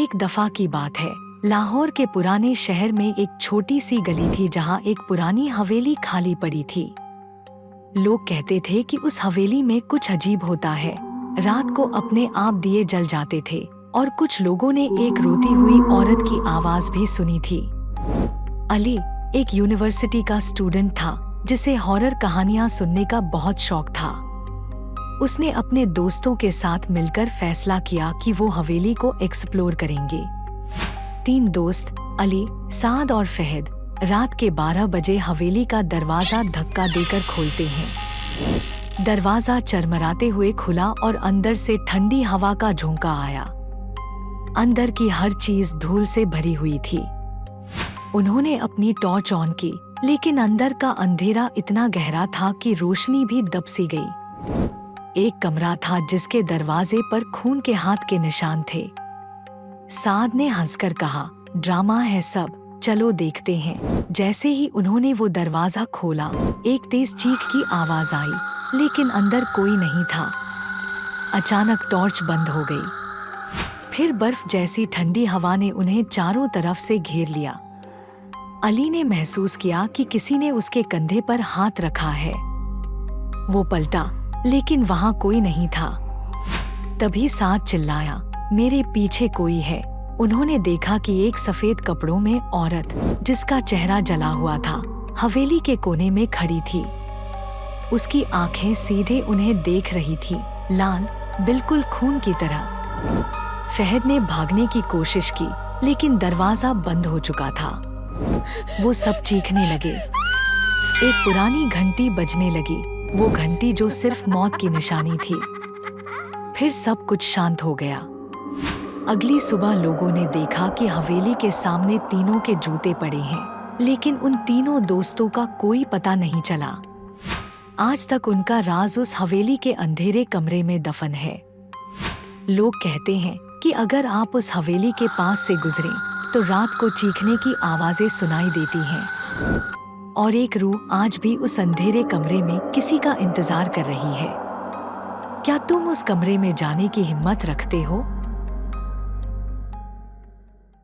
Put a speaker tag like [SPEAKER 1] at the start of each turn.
[SPEAKER 1] एक दफा की बात है, लाहौर के पुराने शहर में एक छोटी सी गली थी जहाँ एक पुरानी हवेली खाली पड़ी थी। लोग कहते थे कि उस हवेली में कुछ अजीब होता है। रात को अपने आप दिए जल जाते थे और कुछ लोगों ने एक रोती हुई औरत की आवाज भी सुनी थी। अली एक यूनिवर्सिटी का स्टूडेंट था जिसे हॉरर कहानियां सुनने का बहुत शौक था। उसने अपने दोस्तों के साथ मिलकर फैसला किया कि वो हवेली को एक्सप्लोर करेंगे। 3 दोस्त अली, साद और फहद रात के 12 बजे हवेली का दरवाजा धक्का देकर खोलते हैं। दरवाजा चरमराते हुए खुला और अंदर से ठंडी हवा का झोंका आया। अंदर की हर चीज धूल से भरी हुई थी। उन्होंने अपनी टॉर्च ऑन की, लेकिन अंदर का अंधेरा इतना गहरा था कि रोशनी भी दब सी गई। एक कमरा था जिसके दरवाजे पर खून के हाथ के निशान थे। साद ने हंसकर कहा, ड्रामा है सब, चलो देखते हैं। जैसे ही उन्होंने वो दरवाजा खोला, एक तेज चीख की आवाज आई, लेकिन अंदर कोई नहीं था। अचानक टॉर्च बंद हो गई। फिर बर्फ जैसी ठंडी हवा ने उन्हें चारों तरफ से घेर लिया। अली ने महसूस किया कि किसी ने उसके कंधे पर हाथ रखा है। वो पलटा, लेकिन वहां कोई नहीं था। तभी साद चिल्लाया, मेरे पीछे कोई है। उन्होंने देखा कि एक सफेद कपड़ों में औरत, जिसका चेहरा जला हुआ था, हवेली के कोने में खड़ी थी। उसकी आंखें सीधे उन्हें देख रही थी, लाल, बिल्कुल खून की तरह। फहद ने भागने की कोशिश की, लेकिन दरवाजा बंद हो चुका था। वो सब चीखने लगे। एक पुरानी घंटी बजने लगी, वो घंटी जो सिर्फ मौत की निशानी थी। फिर सब कुछ शांत हो गया। अगली सुबह लोगों ने देखा कि हवेली के सामने तीनों के जूते पड़े हैं, लेकिन उन तीनों दोस्तों का कोई पता नहीं चला। आज तक उनका राज उस हवेली के अंधेरे कमरे में दफन है। लोग कहते हैं कि अगर आप उस हवेली के पास से गुजरें, तो रात को चीखने की आवाजें सुनाई देती हैं, और एक रूह आज भी उस अंधेरे कमरे में किसी का इंतजार कर रही है। क्या तुम उस कमरे में जाने की हिम्मत रखते हो?